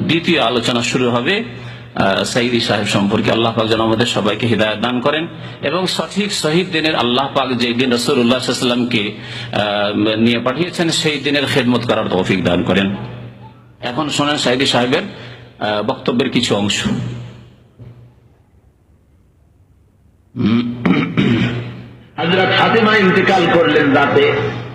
দ্বিতীয় আলোচনা শুরু হবে সাইদি সাহেব সম্পর্কে। আল্লাহ পাক যেন আমাদের সবাইকে হিদায়াত দান করেন এবং সঠিক শহীদ দিনের আল্লাহ পাক যে দিন রাসূলুল্লাহ সাল্লাল্লাহু আলাইহি ওয়াসাল্লামকে নিয়ে পাঠিয়েছেন সেই দিনের খেদমত করার তৌফিক দান করেন। এখন শোনেন সাইদি সাহেবের বক্তব্যের কিছু অংশ। হযরত ফাতেমা ইন্তেকাল করলেন রাতে।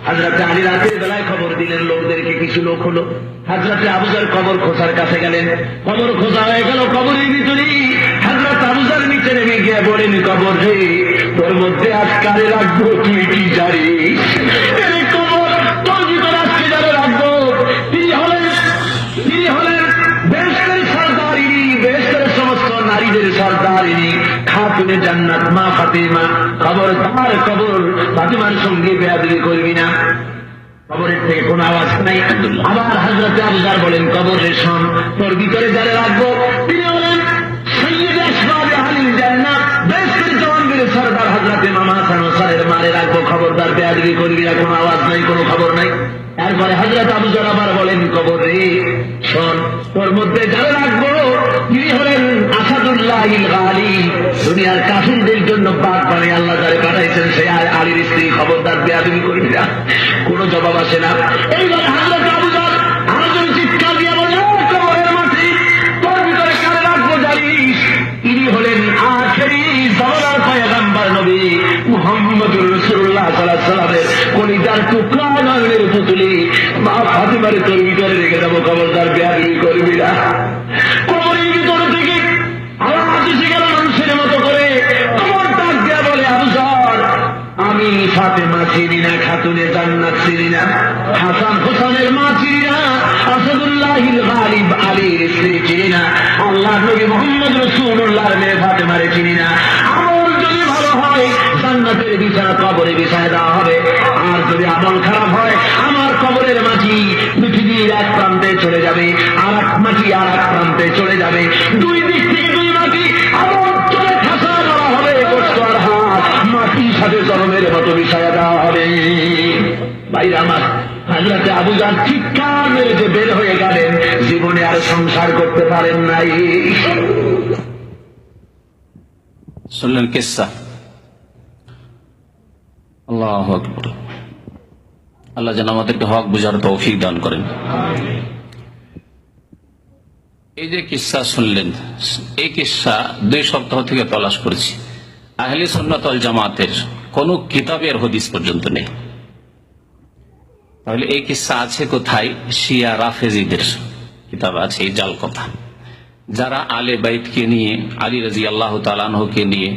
হযরত আলী রাতের বেলায় খবর দিলেন লোকদেরকে, কিছু লোক হলো। হযরত আবু যর কবর খোঁজার কাছে গেলেন। কবর খোঁজা হয়ে গেল, কবরের ভিতরে হযরত আবু যর নিচে নেমে গিয়ে বলেন, কবর রে, তোর মধ্যে আজকারে রাখবো, তুই কি জানিস? এই কবর তোর ভিতরে আজকে যারা রাখবো, তিনি হলেন বেহেশতের সরদারিনী, বেহেশতের সমস্ত নারীদের সরদারিনী, খাতুনে জান্নাত মা ফাতেমা। খবরদার কবর ফাতেমার সঙ্গে বেয়াদবি করবি না। কবরের থেকে কোন আওয়াজ নাই। আবার হযরত আবু যর বলেন, কবরের শোন, তোর ভিতরে যারা রাখবো তিনি হলেন সাইয়্যিদ আসবাব আহলিল জান্নাহ, বেহেশতের জওয়ানদের সরদার হযরত ইমাম হাসান হোসেনের মারে রাখবো। খবরদার বেয়াদবি করবি না, কোনো আওয়াজ নাই, কোনো খবর নাই। তারপরে হযরত আবু যর আবার বলেন, কবর রে শোন, তোর মধ্যে যারা রাখবো তিনি হলেন আসাদুল্লাহিল গালিব, দুনিয়ার কাফিরদের জন্য বাদ বানিয়ে আল্লাহ যারে পাঠাইছেন সেই আলীর স্ত্রী। খবরদার বেয়াদবি করবি না। কোনো জবাব আসে না। এইবার হযরত আবু যর আরেকজন চিৎকার দিয়ে বললেন, কবরের মাটি তোর ভিতরে কারে রাখবো জানিস? তিনি হলেন আখেরি জামানার পয়গম্বর নবী মুহাম্মদুর রাসূলুল্লাহ সাল্লাল্লাহু আলাইহি ওয়াসাল্লামের কলিজার টুকরা নয়নের পুতুলি মা ফাতেমার তোর ভিতরে রেখে দেবো। খবরদার বেয়াদবি করবি না। কবরের ভিতর থেকে আওয়াজ এসে গেল মানুষের মতো করে। কবর ডাক দেয়া বলে, আবু যর, আমি ফাতেমা চিনি না, খাতুনে জান্নাত চিনি না, হাসান হোসেনের মা চিনি না, আসাদুল্লাহিল গালিব আলীর স্ত্রী চিনি না, আল্লাহ নবী মুহাম্মদ রাসূলুল্লাহর মেয়ে ফাতেমারে চিনি না। আমল যদি ভালো হয় জান্নাতের বিছানা কবরে বিছায় দেওয়া হবে, আর যদি আমল খারাপ হয় আমার কবরের মাটি পৃথিবীর এক প্রান্তে চলে যাবে, আর এক মাটি আর এক প্রান্তে চলে যাবে। দুই দিক থেকে দুই মাটি আমল চলে ঠাসা দেওয়া হবে, কষ্ট আর হাত মাটির সাথে জনমের মতো বিছায়া দেওয়া হবে। ভাইরা আমার, হযরত আবু যর চিৎকার মেরে যে বের হয়ে গেলেন, জীবনে আর সংসার করতে পারেন নাই। শুনলেন কিসসা। আল্লাহু আকবার। আল্লাহ যেন আমাদেরকে হক বুঝার তৌফিক দান করেন। এই যে কিসসা শুনলেন, এই কিসসা 2 সপ্তাহ থেকে তলাশ করেছি। আহলে সুন্নাত ওয়াল জামাতের কোন কিতাবের হাদিস পর্যন্ত নেই। তাহলে এই কিসসা আছে কোথায়? শিয়া রাফেজিদের কিতাব আছে। এই জাল কথা। যারা আলে বাইতকে নিয়ে, আলী রাদিয়াল্লাহু তাআলা আনহুকে নিয়ে,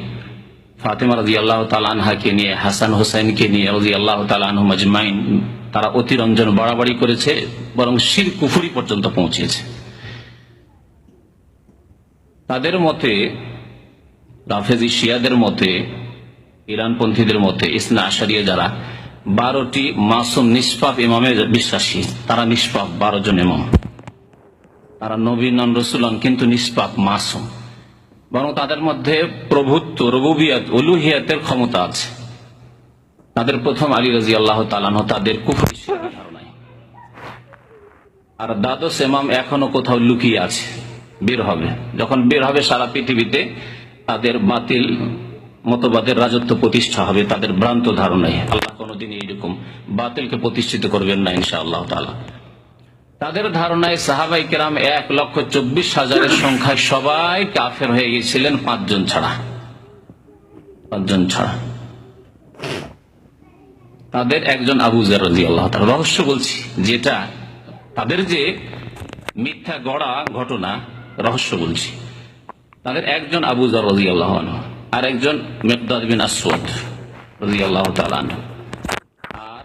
ফাতেমা রাদিয়াল্লাহু তাআলা আনহাকে নিয়ে, হাসান হোসেনকে নিয়ে রাদিয়াল্লাহু তাআলা আনহুম আজমাইন, তারা অতিরঞ্জন বাড়াবাড়ি করেছে, বরং শিরক কুফরি পর্যন্ত পৌঁছেছে। তাদের মতে, রাফেজি শিয়াদের মতে, ইরানপন্থীদের মতে, ইসনা আশারিয়া যারা 12টি মাসুম নিষ্পাপ ইমামে বিশ্বাসী, তারা নিষ্পাপ 12 জন ইমাম। তারা নবী নন, রাসূল নন, কিন্তু নিষ্পাপ, মাসুম। বরং তাদের মধ্যে প্রভুত্ব, রুবুবিয়ত, উলুহিয়াতের ক্ষমতা আছে। তাদের প্রথম আলী রাদিয়াল্লাহু তাআলা আনহু তাদের কুফরি শিরকের ধারণায়। আর দ্বাদশ ইমাম এখনো কোথাও লুকিয়ে আছে, বের হবে। যখন বের হবে সারা পৃথিবীতে তাদের বাতিল মতবাদের রাজত্ব প্রতিষ্ঠা হবে, তাদের ভ্রান্ত ধারণায়। আল্লাহ কোনদিন এইরকম বাতিলকে প্রতিষ্ঠিত করবেন না ইনশাআল্লাহ তাআলা। তাদের ধারণায় সাহাবায়ে কেরাম 1,24,000 সংখ্যায় সবাই কাফের হয়ে গিয়েছিলেন 5 জন ছাড়া। 5 জন ছাড়া। তাদের একজন আবু যর রাদিয়াল্লাহু তাআলা, রহস্য বলছি, যেটা তাদের যে মিথ্যা গড়া ঘটনা, রহস্য বলছি। তাদের একজন আবু যর রাদিয়াল্লাহু আনহু, আর একজন মিকদাদ বিন আসওয়াদ রাদিয়াল্লাহু তাআলা আনহু, আর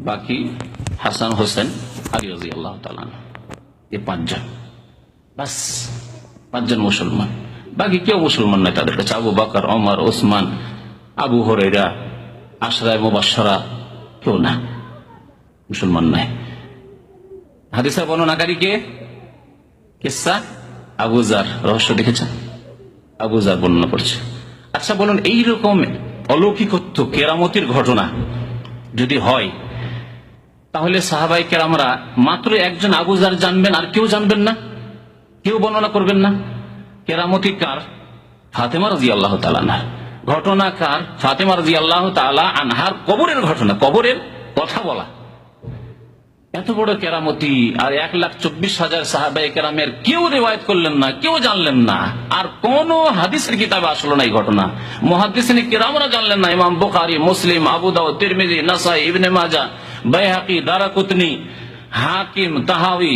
বাকি হাসান হোসেন আলী রাদিয়াল্লাহু তাআলা আনহু। এই 5 জন, বাস 5 জন মুসলমান। বাকি কেউ মুসলমান নয় তাদের কাছে। আবু বকর, ওমর, ওসমান, আবু হুরায়রা, আশরায়ে মুবাশশারা, কেউ না, মুসলমান নয়। হাদিসের বর্ণনাকারী কে? কিসসা আবু যর। রহস্য দেখেছেন? আবু যর বর্ণনা করছে। আচ্ছা বলুন, এইরকম অলৌকিকত্ব, কেরামতির ঘটনা যদি হয়, তাহলে সাহাবায়ে কেরামরা মাত্র একজন আবু যার জানবেন, আর কেউ জানবেন না, কেউ বর্ণনা করবেন না। কেরামতি কার? ফাতেমা রাদিয়াল্লাহু তাআলা আনহা। ঘটনা কার? ফাতেমা রাদিয়াল্লাহু তাআলা আনহার কবরের ঘটনা, কবরের কথা বলা। এত বড় কেরামতি, আর 1,24,000 সাহাবায়ে কেরামের কেউ রিওয়ায়াত করলেন না, কেউ জানলেন না, আর কোন হাদিসের কিতাবে আসলো না এই ঘটনা। মুহাদ্দিসিন কিরামরা জানলেন না। ইমাম বুখারী, মুসলিম, আবু দাউদ, তিরমিজি, নাসাই, ইবনে মাজাহ, বাইহাকি, দারাকুতনি, হাকিম, তাহাউই,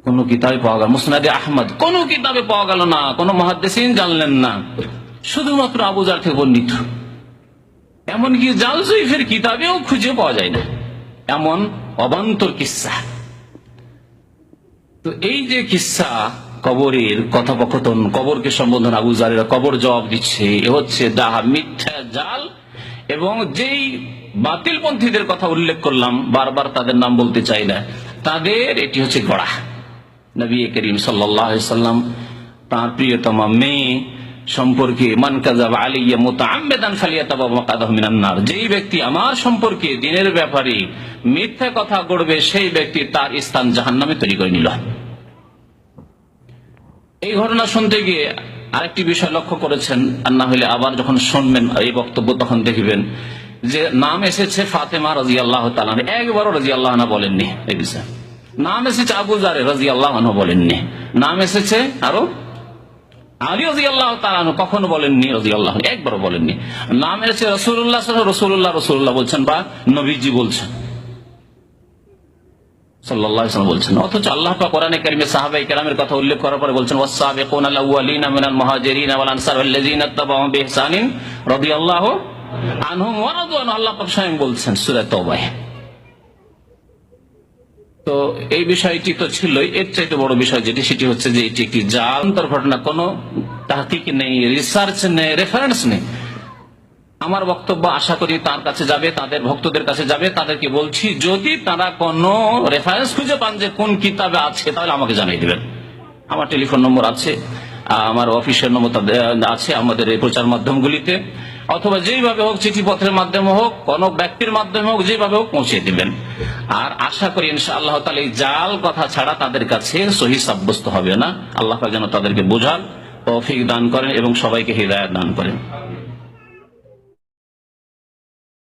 কোন কিতাবে পাওয়া গেল, মুসনাদে আহমদ, কোন কিতাবে পাওয়া গেল না, কোন মুহাদ্দিসিন জানলেন না, শুধুমাত্র আবু যার থেকে বর্ণিত। এমনকি জাল জয়ীফের কিতাবেও খুঁজে পাওয়া যায় না, এমন অবান্তর কিসসা। তো এই যে কিসসা, কবরের কথোপকথন, কবরকে সম্বোধন, আবু যারের কবর জবাব দিচ্ছে, এ হচ্ছে দাহা, মিথ্যা, জাল। এবং যেই বাতিলপন্থীদের কথা উল্লেখ করলাম, বারবার তাদের নাম বলতে চাই না, তাদের এটি হচ্ছে গড়া। নবী করিম সাল্লাল্লাহু আলাইহি সাল্লাম তার প্রিয়তমা মেয়ে সম্পর্কে, মান কাযাবা আলাইয়া মুতাআম্মিদান ফালিয়াতাবাওয়া মাকআদাহু মিনান নার, যেই ব্যক্তি আমার সম্পর্কে দিনের ব্যাপারে মিথ্যা কথা গড়বে, সেই ব্যক্তি তার স্থান জাহান্নামে তৈরি করে নিল। এই ঘটনা শুনতে গিয়ে আরেকটি বিষয় লক্ষ্য করেছেন, আর না হলে আবার যখন শুনবেন এই বক্তব্য তখন দেখবেন যে নাম এসেছে ফাতেমা রাদিয়াল্লাহু তাআলা, একবারও রাদিয়াল্লাহু আনহা বলেননি এই বিষয়ে। নাম এসেছে আবু যার রাদিয়াল্লাহু আনহু বলেননি, নাম এসেছে আরো আলী রাদিয়াল্লাহু তাআলা আনহু, কখনো বলেননি রাদিয়াল্লাহু, একবারও বলেননি। নাম এসেছে রাসূলুল্লাহ রাসূলুল্লাহ বলছেন, বা নবীজি বলছেন, সাল্লাল্লাহু আলাইহি ওয়াসাল্লাম বলছেন। অথচ আল্লাহ পাক কোরআনে কারিমে সাহাবায়ে কেরামের কথা উল্লেখ করার পরে বলছেন, ওয়াস-সাবিকুনাল আউয়ালিনা মিনাল মুহাজিরিনা ওয়াল আনসার ওয়াল্লাযিনা ইত্তাবাউহুম বিইহসানিন রাদিয়াল্লাহু আনহুম ওয়া রাদু আনহু, আল্লাহ পাক স্বয়ং বলছেন সূরা তাওবায়। তো এই বিষয়টি তো ছিলই, এর চাইতে বড় বিষয় যেটি, সেটি হচ্ছে যে এটি একটি জালান্তর ঘটনা, কোনো তাহকিক নেই, রিসার্চ নেই, রেফারেন্স নেই। আমার বক্তব্য আশা করি তার কাছে যাবে, তাদের ভক্তদের কাছে যাবে। তাদেরকে বলছি, যদি তারা কোনো রেফারেন্স খুঁজে পান যে কোন কিতাবে আছে, তাহলে আমাকে জানিয়ে দিবেন। আমার টেলিফোন নম্বর আছে, আমার অফিসের নম্বর আছে আমাদের এই প্রচার মাধ্যমগুলিতে, অথবা যেইভাবে হোক, চিঠি পত্রের মাধ্যমে হোক, কোন ব্যক্তির মাধ্যমে হোক, যেভাবে হোক পৌঁছে দিবেন। আর আশা করি ইনশাআল্লাহ তাআলা এই জাল কথা ছাড়া তাদের কাছে সহি সাব্যস্ত হবে না। আল্লাহ পাক যেন তাদেরকে বোঝার তৌফিক দান করেন এবং সবাইকে হিদায়াত দান করেন।